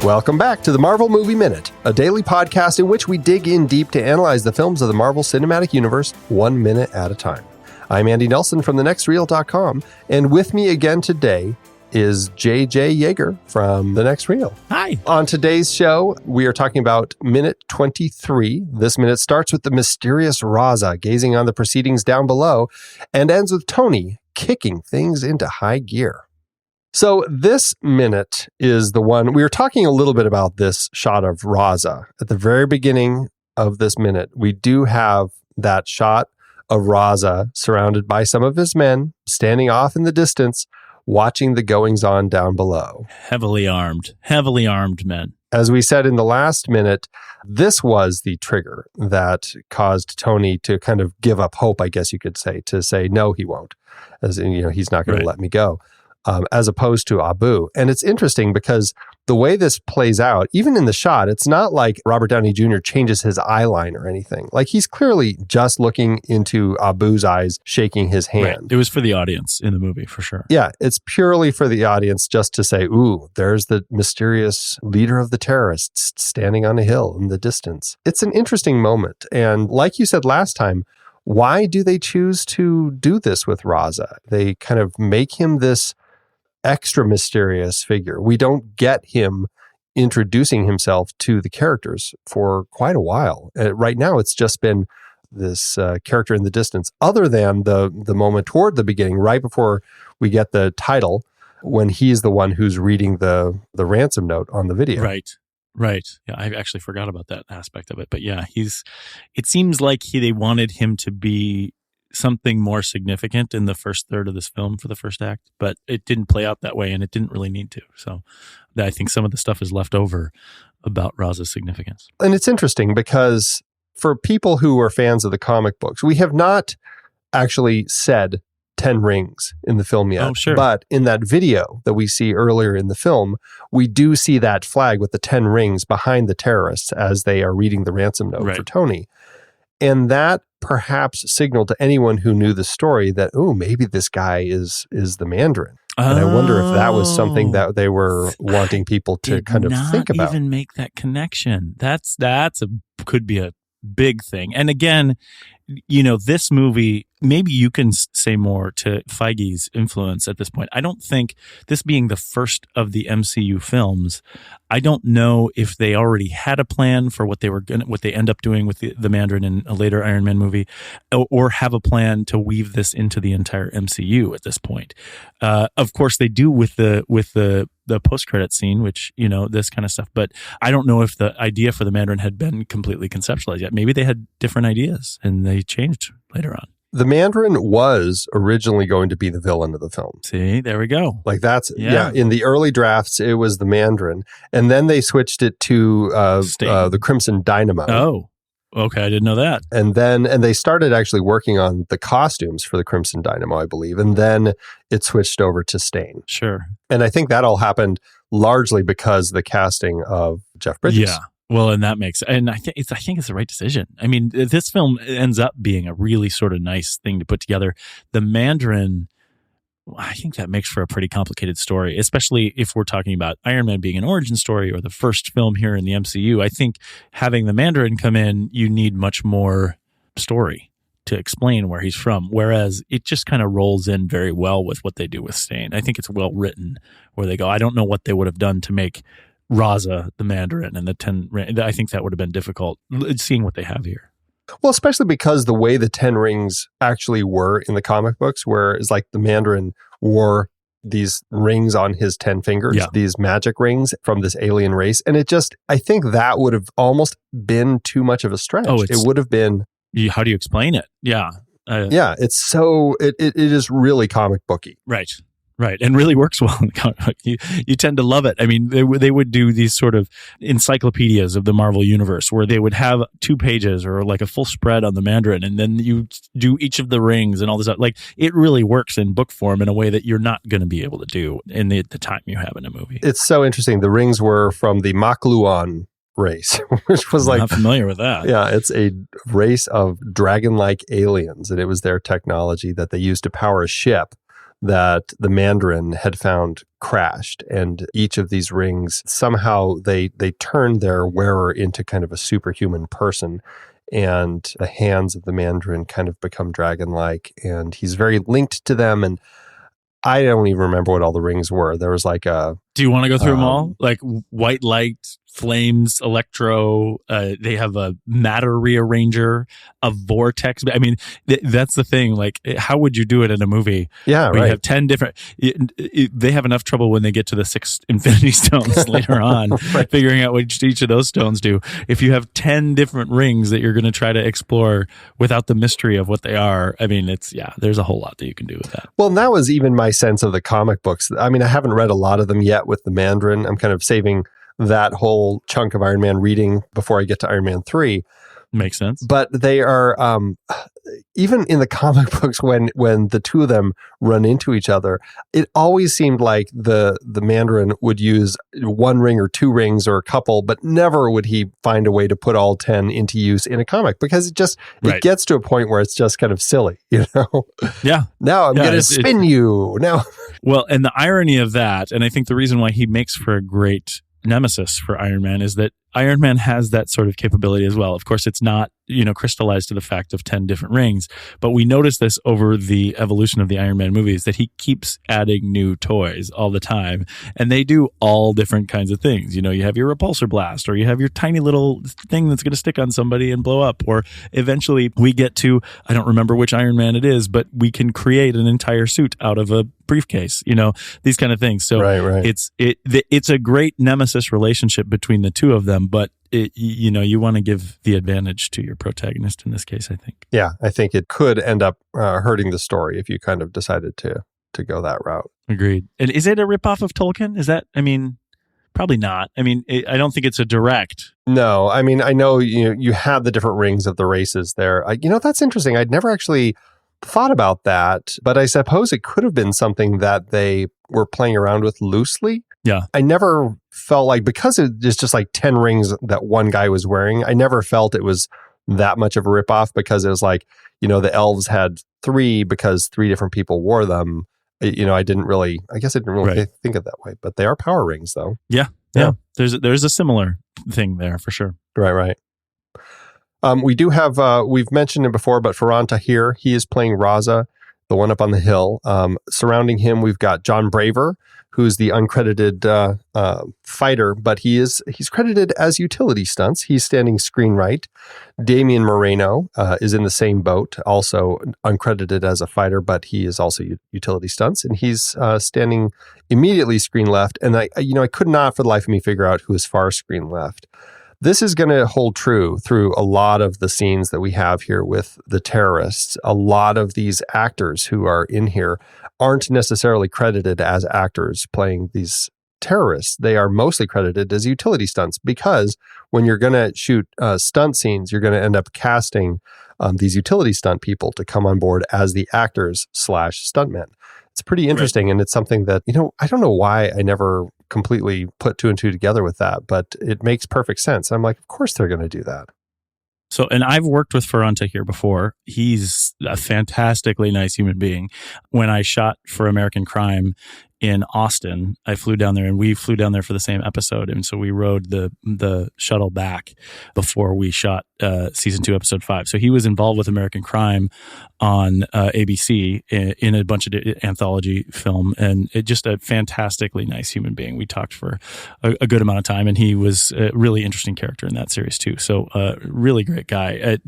Welcome back to the Marvel Movie Minute, a daily podcast in which we dig in deep to analyze the films of the Marvel Cinematic Universe 1 minute at a time. I'm Andy Nelson from thenextreel.com, and with me again today is JJ Jaeger from The Next Reel. Hi. On today's show, we are talking about minute 23. This minute starts with the mysterious Raza gazing on the proceedings down below and ends with Tony kicking things into high gear. So this minute is the one, we were talking a little bit about this shot of Raza. At the very beginning of this minute, we do have that shot of Raza surrounded by some of his men standing off in the distance, watching the goings-on down below. Heavily armed men. As we said in the last minute, this was the trigger that caused Tony to kind of give up hope, I guess you could say, to say, no, he won't. As in, he's not going to let me go. As opposed to Abu. And it's interesting because the way this plays out, even in the shot, it's not like Robert Downey Jr. changes his eye line or anything. Like he's clearly just looking into Abu's eyes, shaking his hand. Right. It was for the audience in the movie, for sure. Yeah, it's purely for the audience just to say, ooh, there's the mysterious leader of the terrorists standing on a hill in the distance. It's an interesting moment. And like you said last time, why do they choose to do this with Raza? They kind of make him this extra mysterious figure. We don't get him introducing himself to the characters for quite a while. Right now, it's just been this character in the distance, other than the moment toward the beginning, right before we get the title, when he's the one who's reading the ransom note on the video. Right. Yeah, I actually forgot about that aspect of it. But yeah, it seems like they wanted him to be something more significant in the first third of this film for the first act, but it didn't play out that way, and it didn't really need to. So I think some of the stuff is left over about Raza's significance. And it's interesting because for people who are fans of the comic books, we have not actually said 10 rings in the film yet. Oh, sure. But in that video that we see earlier in the film, we do see that flag with the 10 rings behind the terrorists as they are reading the ransom note for Tony. And that perhaps signaled to anyone who knew the story that, oh, maybe this guy is the Mandarin. And I wonder if that was something that they were wanting people to kind of think about. Not even make that connection. Could be a big thing. And again, this movie, maybe you can say more to Feige's influence at this point. I don't think, this being the first of the MCU films, I don't know if they already had a plan for what they end up doing with the Mandarin in a later Iron Man movie, or have a plan to weave this into the entire MCU at this point. Of course, they do with the post-credit scene, which, this kind of stuff. But I don't know if the idea for the Mandarin had been completely conceptualized yet. Maybe they had different ideas and they changed later on. The Mandarin was originally going to be the villain of the film. See, there we go. Like that's, in the early drafts, it was the Mandarin. And then they switched it to the Crimson Dynamo. Oh, okay. I didn't know that. And they started actually working on the costumes for the Crimson Dynamo, I believe. And then it switched over to Stain. Sure. And I think that all happened largely because of the casting of Jeff Bridges. Yeah. Well, and that makes, and I think it's the right decision. I mean, this film ends up being a really sort of nice thing to put together. The Mandarin, I think that makes for a pretty complicated story, especially if we're talking about Iron Man being an origin story or the first film here in the MCU. I think having the Mandarin come in, you need much more story to explain where he's from, whereas it just kind of rolls in very well with what they do with Stain. I think it's well written where they go, I don't know what they would have done to make Raza the Mandarin and the 10. I think that would have been difficult seeing what they have here. Well, especially because the way the 10 rings actually were in the comic books, where it's like the Mandarin wore these rings on his 10 fingers, these magic rings from this alien race. And I think that would have almost been too much of a stretch. It would have been. How do you explain it? Yeah. It's so, it is really comic booky. Right. And really works well in the comic book. You tend to love it. I mean, they would do these sort of encyclopedias of the Marvel Universe where they would have 2 pages or like a full spread on the Mandarin, and then you do each of the rings and all this stuff. Like, it really works in book form in a way that you're not going to be able to do in the time you have in a movie. It's so interesting. The rings were from the Makluan race, which was I'm not familiar with that. Yeah, it's a race of dragon-like aliens, and it was their technology that they used to power a ship that the Mandarin had found crashed, and each of these rings somehow they turn their wearer into kind of a superhuman person, and the hands of the Mandarin kind of become dragon-like, and he's very linked to them. And I don't even remember what all the rings were. There was like a... Do you want to go through them all? Like white light, flames, electro. They have a matter rearranger, a vortex. I mean, that's the thing. Like, how would you do it in a movie? Yeah, where right. You have 10 different. They have enough trouble when they get to the 6 Infinity Stones later on, Right. figuring out what each of those stones do. If you have 10 different rings that you're going to try to explore without the mystery of what they are, I mean, there's a whole lot that you can do with that. Well, and that was even my sense of the comic books. I mean, I haven't read a lot of them yet with the Mandarin. I'm kind of saving that whole chunk of Iron Man reading before I get to Iron Man 3. Makes sense. But they are, even in the comic books, when the two of them run into each other, it always seemed like the Mandarin would use one ring or two rings or a couple, but never would he find a way to put all 10 into use in a comic, because it gets to a point where it's just kind of silly, you know? Yeah. Now I'm going to spin you. Now. Well, and the irony of that, and I think the reason why he makes for a great nemesis for Iron Man is that Iron Man has that sort of capability as well. Of course, it's not, crystallized to the fact of 10 different rings, but we notice this over the evolution of the Iron Man movies, that he keeps adding new toys all the time, and they do all different kinds of things. You have your repulsor blast, or you have your tiny little thing that's going to stick on somebody and blow up, or eventually we get to, I don't remember which Iron Man it is, but we can create an entire suit out of a briefcase, these kind of things. So right. It's a great nemesis relationship between the two of them, but you want to give the advantage to your protagonist in this case, I think. Yeah, I think it could end up hurting the story if you kind of decided to go that route. Agreed. And is it a ripoff of Tolkien? Is that, probably not. I don't think it's a direct. No, I know you have the different rings of the races there. That's interesting. I'd never actually thought about that, but I suppose it could have been something that they were playing around with loosely. Yeah. I never felt like, because it's just like 10 rings that one guy was wearing, I never felt it was that much of a ripoff, because it was like, the elves had 3 because 3 different people wore them. I didn't really think of it that way, but they are power rings though. Yeah. There's a similar thing there for sure. Right. We do have, we've mentioned it before, but Faran Tahir, he is playing Raza, the one up on the hill. Surrounding him, we've got John Braver, who's the uncredited fighter, but he's credited as utility stunts. He's standing screen right. Damian Moreno is in the same boat, also uncredited as a fighter, but he is also utility stunts, and he's standing immediately screen left. And I could not for the life of me figure out who is far screen left. This is going to hold true through a lot of the scenes that we have here with the terrorists. A lot of these actors who are in here aren't necessarily credited as actors playing these terrorists. They are mostly credited as utility stunts, because when you're going to shoot stunt scenes, you're going to end up casting these utility stunt people to come on board as the actors / stuntmen. It's pretty interesting, and it's something that, I don't know why I never completely put 2 and 2 together with that, but it makes perfect sense. I'm like, of course they're going to do that. So, and I've worked with Faran Tahir before. He's a fantastically nice human being. When I shot for American Crime in Austin, I flew down there, and we flew down there for the same episode. And so we rode the shuttle back before we shot season 2, episode 5. So he was involved with American Crime on ABC in a bunch of anthology film, and just a fantastically nice human being. We talked for a good amount of time, and he was a really interesting character in that series too. So really great guy.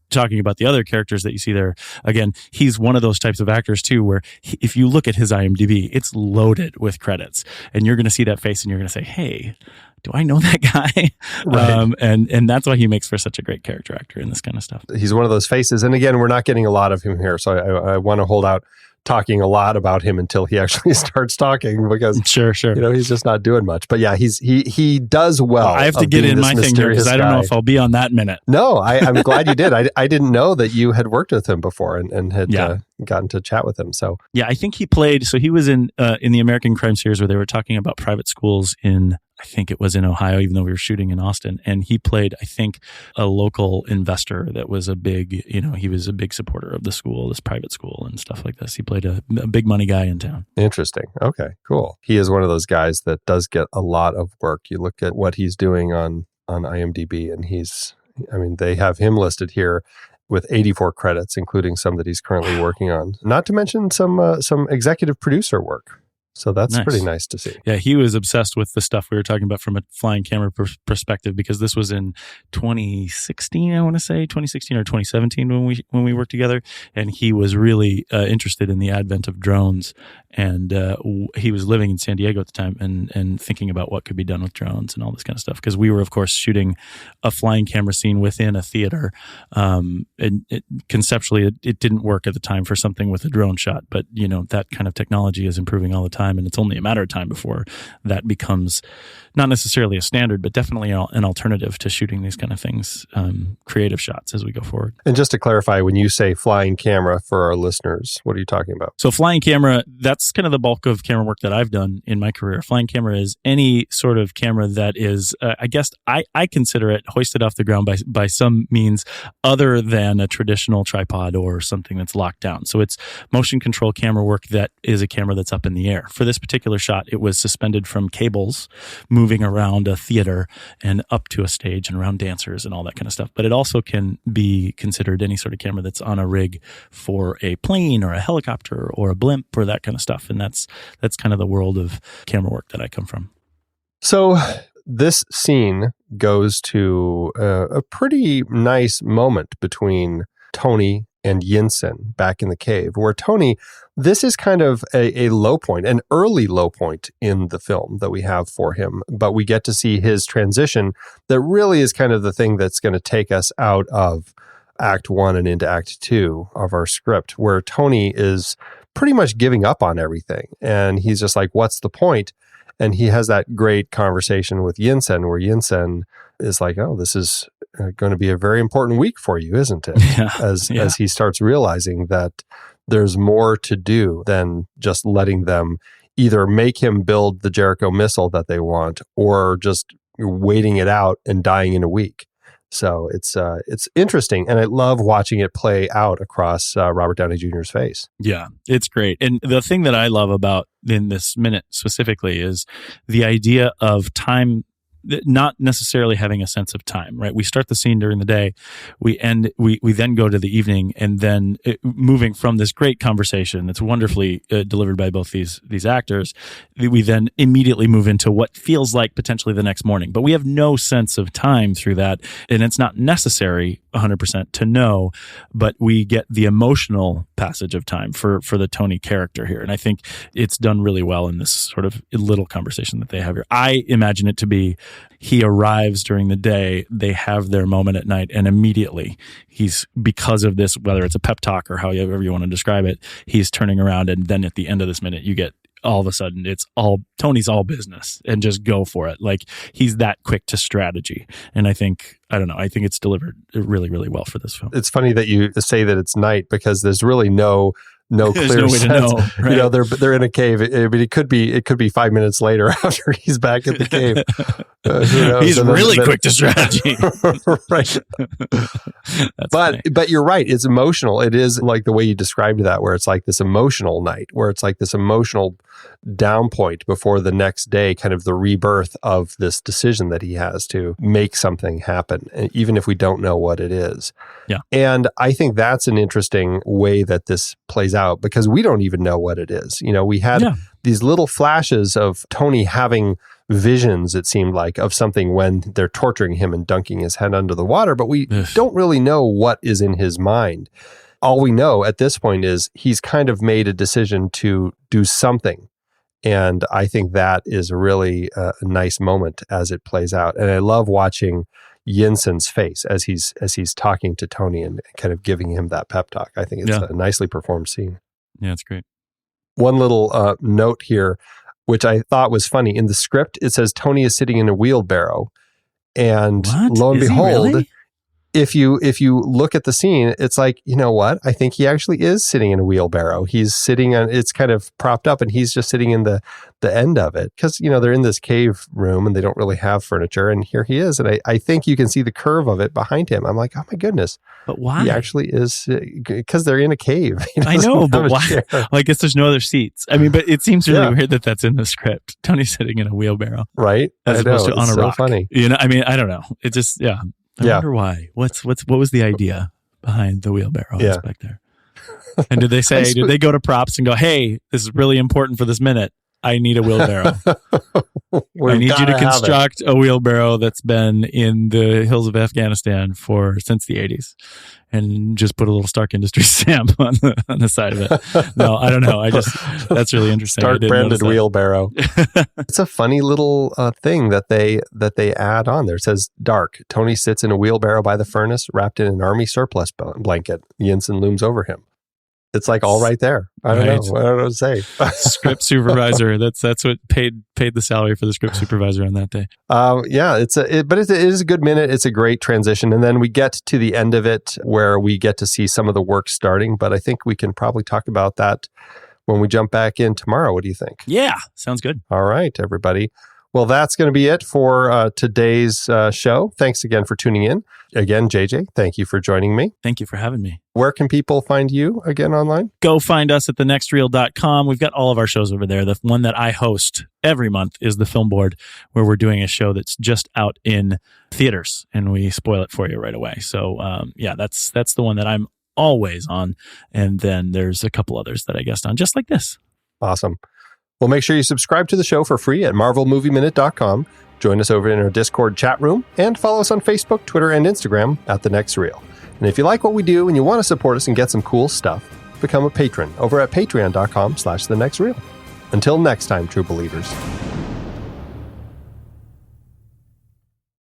Talking about the other characters that you see there, again, he's one of those types of actors too, where if you look at his IMDb, it's loaded with credits, and you're going to see that face and you're going to say, hey, do I know that guy? Right. And that's why he makes for such a great character actor in this kind of stuff. He's one of those faces. And again, we're not getting a lot of him here, so I want to hold out talking a lot about him until he actually starts talking, because sure he's just not doing much. But yeah, he does well. I have to get in my thing here, because I don't know if I'll be on that minute. No, I'm glad you did. I didn't know that you had worked with him before and had gotten to chat with him. So yeah, I think he was in the American Crime series where they were talking about private schools in I think it was in Ohio, even though we were shooting in Austin. And he played, I think, a local investor that was a big, he was a big supporter of the school, this private school and stuff like this. He played a big money guy in town. Interesting. Okay, cool. He is one of those guys that does get a lot of work. You look at what he's doing on IMDb, and they have him listed here with 84 credits, including some that he's currently working on. Not to mention some executive producer work. So that's pretty nice to see. Yeah, he was obsessed with the stuff we were talking about from a flying camera perspective, because this was in 2016, I want to say 2016 or 2017 when we worked together, and he was really interested in the advent of drones, and he was living in San Diego at the time and thinking about what could be done with drones and all this kind of stuff, because we were of course shooting a flying camera scene within a theater, and conceptually it didn't work at the time for something with a drone shot, but that kind of technology is improving all the time. And it's only a matter of time before that becomes not necessarily a standard, but definitely an alternative to shooting these kind of things, creative shots as we go forward. And just to clarify, when you say flying camera for our listeners, what are you talking about? So flying camera, that's kind of the bulk of camera work that I've done in my career. Flying camera is any sort of camera that is, I guess I consider it hoisted off the ground by some means other than a traditional tripod or something that's locked down. So it's motion control camera work that is a camera that's up in the air. For this particular shot, it was suspended from cables moving around a theater and up to a stage and around dancers and all that kind of stuff. But it also can be considered any sort of camera that's on a rig for a plane or a helicopter or a blimp or that kind of stuff. And that's kind of the world of camera work that I come from. So this scene goes to a pretty nice moment between Tony and Yinsen back in the cave, where Tony, this is kind of a low point, an early low point in the film that we have for him, but we get to see his transition that really is kind of the thing that's going to take us out of Act 1 and into Act 2 of our script, where Tony is pretty much giving up on everything. And he's just like, what's the point? And he has that great conversation with Yinsen, where Yinsen is like, oh, this is going to be a very important week for you, isn't it? Yeah. As he starts realizing that there's more to do than just letting them either make him build the Jericho missile that they want, or just waiting it out and dying in a week. So it's interesting, and I love watching it play out across Robert Downey Jr.'s face. Yeah, it's great. And the thing that I love about in this minute specifically is the idea of time, not necessarily having a sense of time, right? We start the scene during the day, we then go to the evening, and then moving from this great conversation that's wonderfully delivered by both these actors, we then immediately move into what feels like potentially the next morning. But we have no sense of time through that, and it's not necessary 100% to know, but we get the emotional passage of time for the Tony character here. And I think it's done really well in this sort of little conversation that they have here. I imagine it to be, he arrives during the day, they have their moment at night, and immediately he's, because of this, whether it's a pep talk or however you want to describe it, he's turning around, and then at the end of this minute, you get all of a sudden Tony's all business and just go for it. Like, he's that quick to strategy. And I think it's delivered really, really well for this film. It's funny that you say that it's night, because there's really no clear no way sense. To know, right? They're in a cave. But it could be 5 minutes later after he's back at the cave. Who knows? He's really quick to strategy. Right. But you're right. It's emotional. It is like the way you described that, where it's like this emotional night, where it's like this emotional down point before the next day, kind of the rebirth of this decision that he has to make something happen, even if we don't know what it is. Yeah. And I think that's an interesting way that this plays out, because we don't even know what it is. We had these little flashes of Tony having visions, it seemed like, of something when they're torturing him and dunking his head under the water, but we don't really know what is in his mind. All we know at this point is he's kind of made a decision to do something. And I think that is really a nice moment as it plays out. And I love watching Yinsen's face as he's talking to Tony and kind of giving him that pep talk. I think it's a nicely performed scene. Yeah, it's great. One little note here, which I thought was funny. In the script, it says Tony is sitting in a wheelbarrow. And what? lo and Is behold, he really? if you look at the scene, it's like, you know what? I think he actually is sitting in a wheelbarrow. He's sitting on, it's kind of propped up and he's just sitting in the end of it. Because, they're in this cave room and they don't really have furniture. And here he is. And I think you can see the curve of it behind him. I'm like, oh my goodness. But why? He actually is, because they're in a cave. I know, but why? Well, I guess there's no other seats. I mean, but it seems really weird that that's in the script. Tony's sitting in a wheelbarrow. Right. As opposed to on a so rock. Funny. I mean, I don't know. It just, I wonder why. What was the idea behind the wheelbarrow aspect there? And did they say, did they go to props and go, hey, this is really important for this minute. I need a wheelbarrow. I need you to construct a wheelbarrow that's been in the hills of Afghanistan since the 80s, and just put a little Stark Industries stamp on the side of it. No, I don't know. That's really interesting. Stark branded wheelbarrow. It's a funny little thing that they add on there. It says, dark. Tony sits in a wheelbarrow by the furnace, wrapped in an army surplus blanket. Yinsen looms over him. It's like all right there. I don't know. I don't know what to say. Script supervisor. That's what paid the salary for the script supervisor on that day. But it is a good minute. It's a great transition, and then we get to the end of it where we get to see some of the work starting. But I think we can probably talk about that when we jump back in tomorrow. What do you think? Yeah, sounds good. All right, everybody. Well, that's going to be it for today's show. Thanks again for tuning in. Again, JJ, thank you for joining me. Thank you for having me. Where can people find you again online? Go find us at thenextreel.com. We've got all of our shows over there. The one that I host every month is the Film Board, where we're doing a show that's just out in theaters, and we spoil it for you right away. So, that's the one that I'm always on. And then there's a couple others that I guest on, just like this. Awesome. Well, make sure you subscribe to the show for free at marvelmovieminute.com. Join us over in our Discord chat room and follow us on Facebook, Twitter, and Instagram at The Next Reel. And if you like what we do and you want to support us and get some cool stuff, become a patron over at patreon.com/thenextreel. Until next time, true believers.